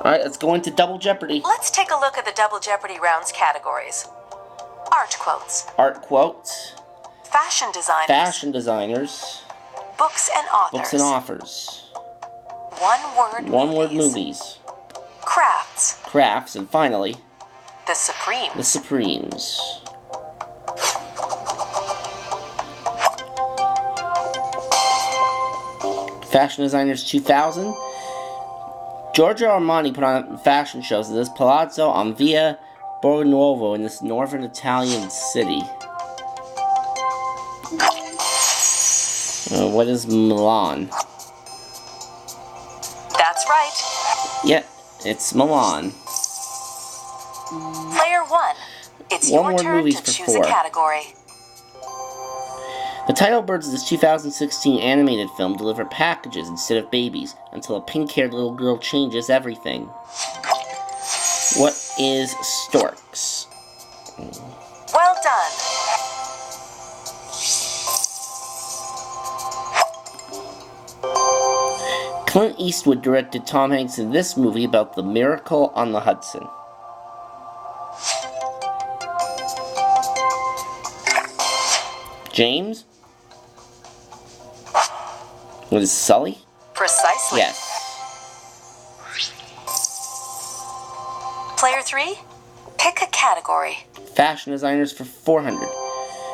Alright, let's go into Double Jeopardy. Let's take a look at the Double Jeopardy round's categories. Art quotes. Art quotes. Fashion designers. Fashion designers. Books and authors. Books and authors. One-word movies. Crafts. Crafts. And finally, the Supremes. The Supremes. Fashion Designers 2000. Giorgio Armani put on fashion shows at this Palazzo on Via Borgonuovo in this northern Italian city. What is Milan? That's right. Yep, it's Milan. Player 1. It's your turn to choose a category. The title birds of this 2016 animated film deliver packages instead of babies until a pink-haired little girl changes everything. What is Storks? Well done. Clint Eastwood directed Tom Hanks in this movie about the Miracle on the Hudson. James? What is Sully? Precisely. Yes. Player 3, pick a category. Fashion designers for 400.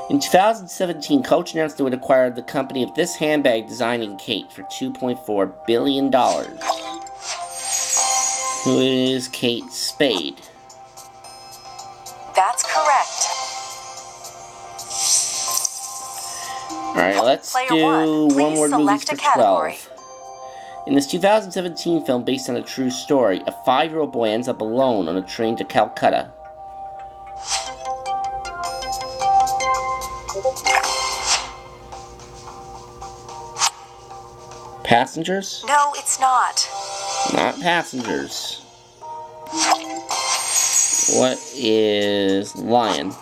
In 2017, Coach announced it would acquire the company of this handbag designing Kate for $2.4 billion. Who is Kate Spade? That's correct. Alright, let's do one-word movies for 12. In this 2017 film based on a true story, a 5-year-old boy ends up alone on a train to Calcutta. Passengers? No, it's not. Not Passengers. What is Lion?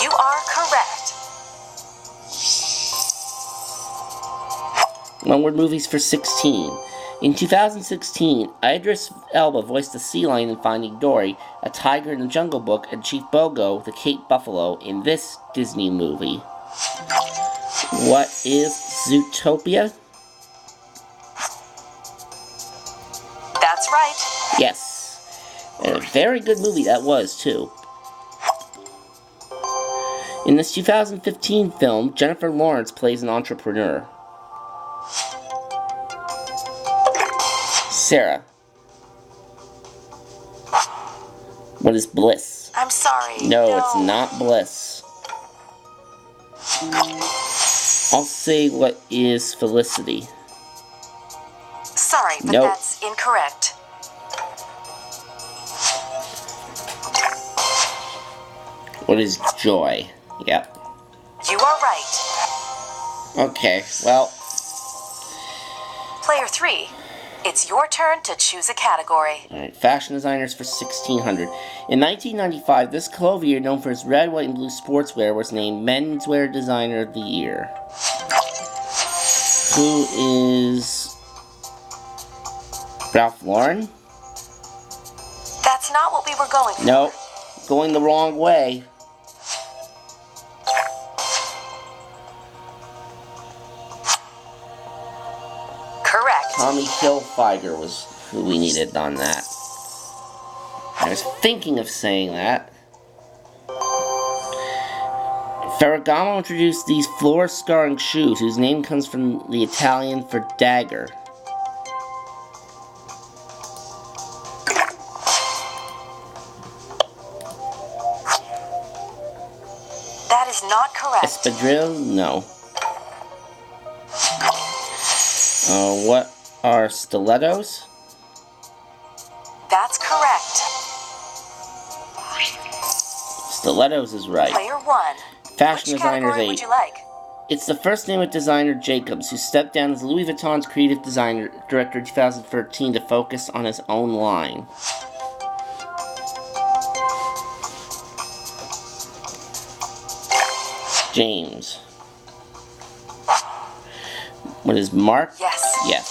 You are correct. One-word movies for 16. In 2016, Idris Elba voiced the sea lion in Finding Dory, a tiger in the Jungle Book, and Chief Bogo, the Cape Buffalo, in this Disney movie. What is Zootopia? That's right. Yes. And a very good movie that was, too. In this 2015 film, Jennifer Lawrence plays an entrepreneur. Sarah. What is Bliss? I'm sorry. No, it's not Bliss. I'll say what is Felicity. Sorry, but nope. That's incorrect. What is Joy? Yep. You are right. Okay, well. Player 3. It's your turn to choose a category. Alright, fashion designers for 1600. In 1995, this clothier, known for his red, white, and blue sportswear, was named Menswear Designer of the Year. Who is Ralph Lauren? That's not what we were going for. Nope. Going the wrong way. Correct. Tommy Hilfiger was who we needed on that. I was thinking of saying that. Ferragamo introduced these floor-scarring shoes, whose name comes from the Italian for dagger. That is not correct. Espadrille? No. What are stilettos? That's correct. Stilettos is right. Player 1. Fashion Which designers category 8. would you like? It's the first name of designer Jacobs, who stepped down as Louis Vuitton's creative designer director in 2013 to focus on his own line. James. What is Mark? Yes. Yes.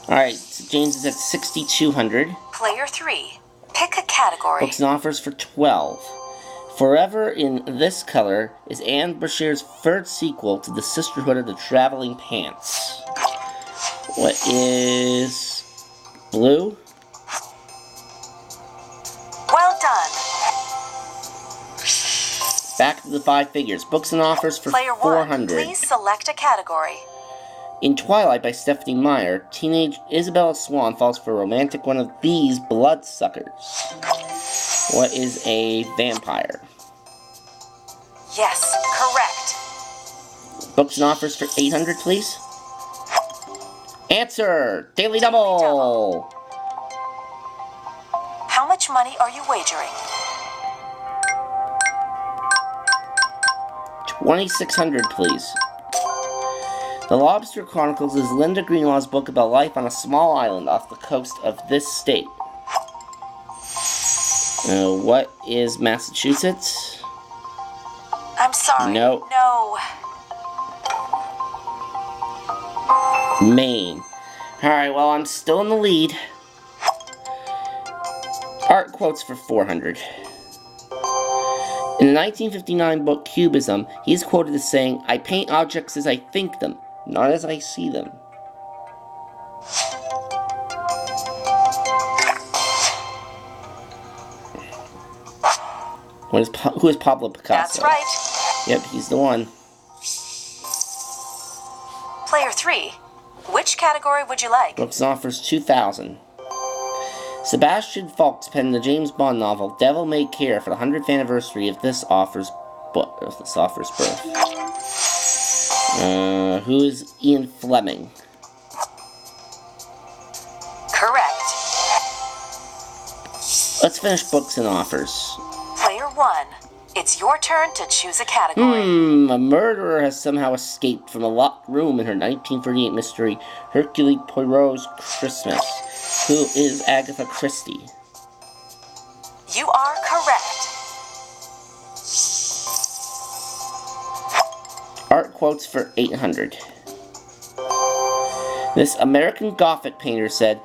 Alright, so James is at 6,200. Player 3. Pick a category. Books and offers for 12. Forever in This Color is Anne Brashear's third sequel to The Sisterhood of the Traveling Pants. What is blue? Well done. Back to the five figures. Books and offers for Player 1, 400. please select a category. In Twilight by Stephanie Meyer, teenage Isabella Swan falls for a romantic one of these bloodsuckers. What is a vampire? Yes, correct. Books and offers for 800, please. Answer! Daily Double! How much money are you wagering? 2,600, please. The Lobster Chronicles is Linda Greenlaw's book about life on a small island off the coast of this state. What is Massachusetts? I'm sorry. No. No. Maine. Alright, well, I'm still in the lead. Art quotes for 400. In the 1959 book Cubism, he is quoted as saying, "I paint objects as I think them, not as I see them." Who is Pablo Picasso? That's right. Yep, he's the one. Player 3. Which category would you like? Books and offers 2,000. Sebastian Faulks penned the James Bond novel Devil May Care for the 100th anniversary of this author's birth. Who is Ian Fleming? Correct. Let's finish books and offers. Player 1. It's your turn to choose a category. A murderer has somehow escaped from a locked room in her 1938 mystery, Hercule Poirot's Christmas. Who is Agatha Christie? You are correct. Art quotes for 800. This American Gothic painter said,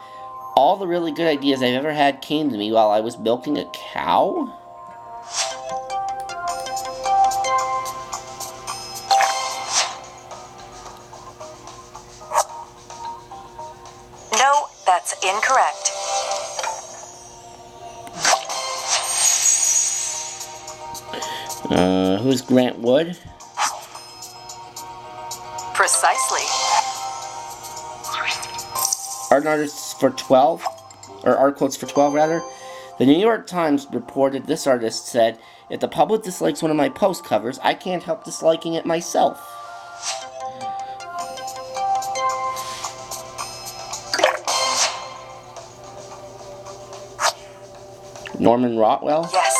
"All the really good ideas I've ever had came to me while I was milking a cow?" No, that's incorrect. Who's Grant Wood? Precisely. Art artists for 12, or art quotes for 12 rather. The New York Times reported this artist said, "If the public dislikes one of my post covers, I can't help disliking it myself." Norman Rockwell? Yes.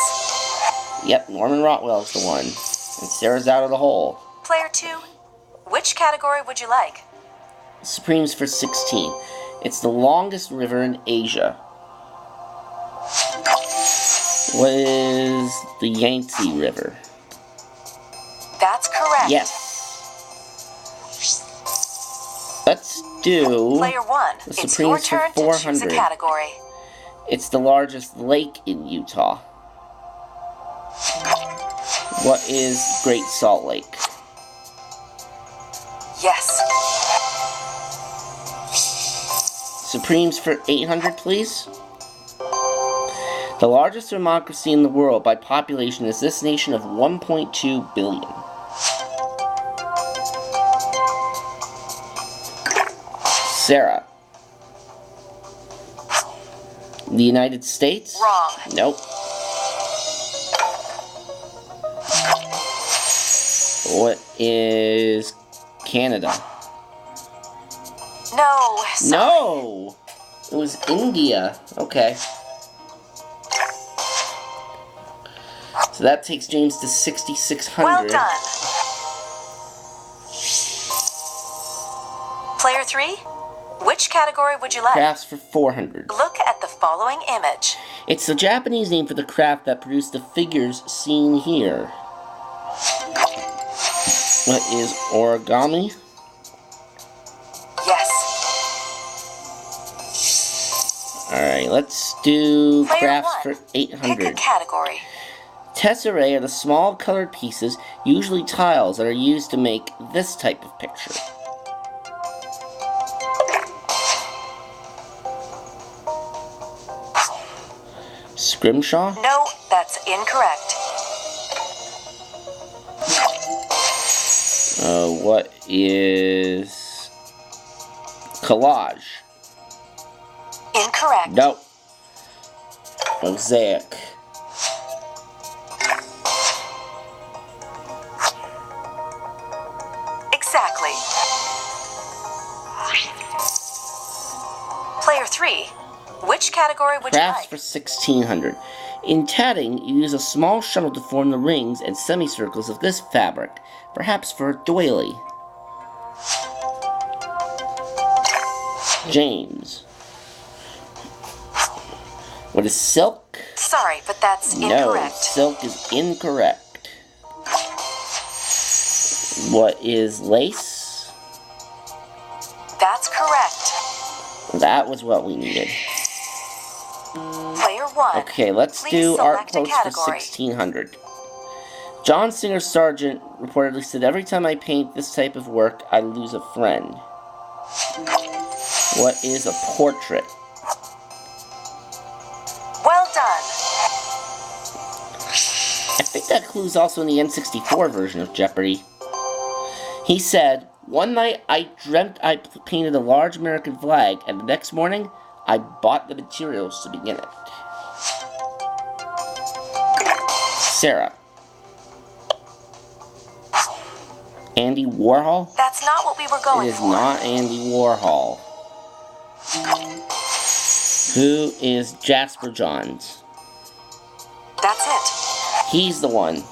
Yep, Norman Rockwell's the one. And Sarah's out of the hole. Player 2. Which category would you like? Supremes for 16. It's the longest river in Asia. What is the Yangtze River? That's correct. Yes. Let's do Player 1. the It's your Supremes for turn to choose a 400. category. It's the largest lake in Utah. What is Great Salt Lake? Yes. Supremes for 800, please. The largest democracy in the world by population is this nation of 1.2 billion. Sarah. The United States? Wrong. Nope. What is Canada? No. Sorry. No! It was India. Okay. So that takes James to 6,600. Well done. Player 3, which category would you like? Crafts for 400. Look at the following image. It's the Japanese name for the craft that produced the figures seen here. What is origami? Yes. Alright, let's do Player crafts 1. for Pick a 800. category. Tesserae are the small colored pieces, usually tiles, that are used to make this type of picture. Scrimshaw? No, that's incorrect. What is collage? Incorrect. Nope. Mosaic. Exactly. Player 3. Which category would you Crafts like? for 1600. In tatting, you use a small shuttle to form the rings and semicircles of this fabric, perhaps for a doily. James. What is silk? Sorry, but that's No, incorrect. silk is incorrect. What is lace? That's correct. That was what we needed. Player 1. Okay, let's Please do art select a quotes for category. 1600. John Singer Sargent reportedly said, "Every time I paint this type of work, I lose a friend." What is a portrait? Well done. I think that clue's also in the N64 version of Jeopardy! He said, "One night I dreamt I painted a large American flag, and the next morning I bought the materials to begin it." Sarah. Andy Warhol? That's not what we were going It is for. not Andy Warhol. Who is Jasper Johns? That's it. He's the one.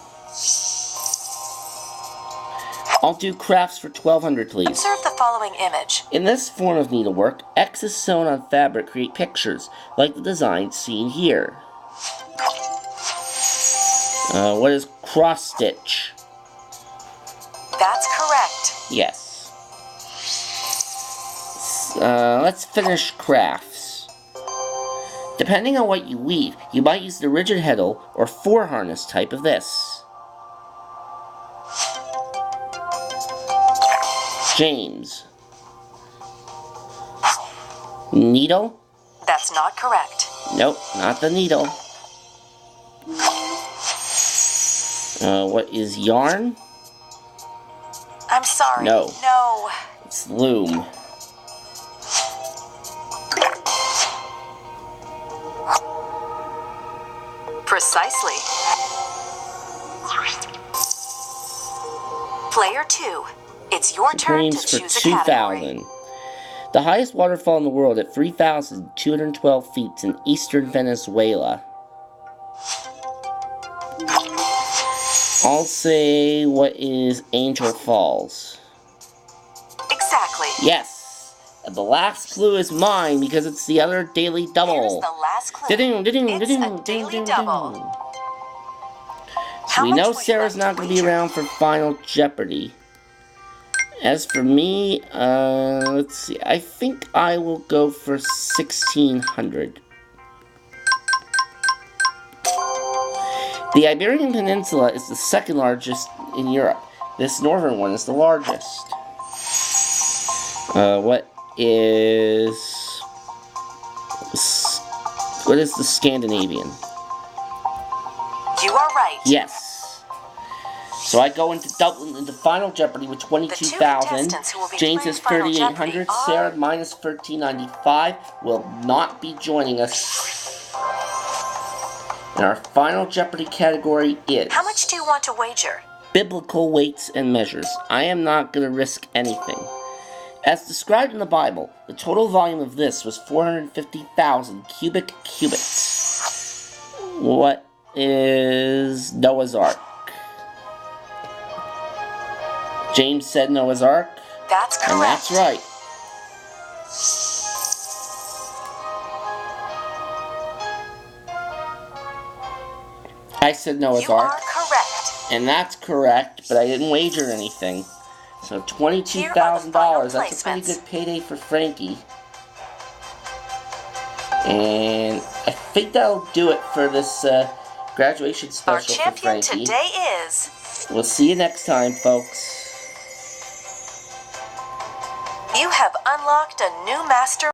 I'll do crafts for 1200, please. Observe the following image. In this form of needlework, X's sewn on fabric create pictures, like the design seen here. What is cross-stitch? That's correct. Yes. Let's finish crafts. Depending on what you weave, you might use the rigid heddle or four-harness type of this. James. Needle? That's not correct. Nope, not the needle. What is yarn? I'm sorry. No. No. It's loom. Precisely. Player 2. It's your turn to Supremes for choose a category. 2000. The highest waterfall in the world at 3,212 feet in eastern Venezuela. I'll say, what is Angel Falls? Exactly. Yes! And the last clue is mine because it's the other daily Here's double. the last clue. Ding, ding, It's ding, a ding, daily ding, double. ding. How We much know would you Sarah's like not to going to be wager? around for Final Jeopardy. As for me, let's see. I think I will go for 1600. The Iberian Peninsula is the second largest in Europe. This northern one is the largest. What is the Scandinavian? You are right. Yes. So I go into Final Jeopardy with 22,000. contestants who will be James playing is Final 3,800. Jeopardy are- Sarah minus 1395 will not be joining us. And our Final Jeopardy category is How much do you want to wager? biblical weights and measures. I am not going to risk anything. As described in the Bible, the total volume of this was 450,000 cubic cubits. What is Noah's Ark? James said Noah's Ark, That's correct. and that's right. I said Noah's You Ark, are correct. and that's correct, but I didn't wager anything. So $22,000, that's a pretty placements. good payday for Frankie. And I think that'll do it for this graduation special Our for champion Frankie. today is... We'll see you next time, folks. You have unlocked a new master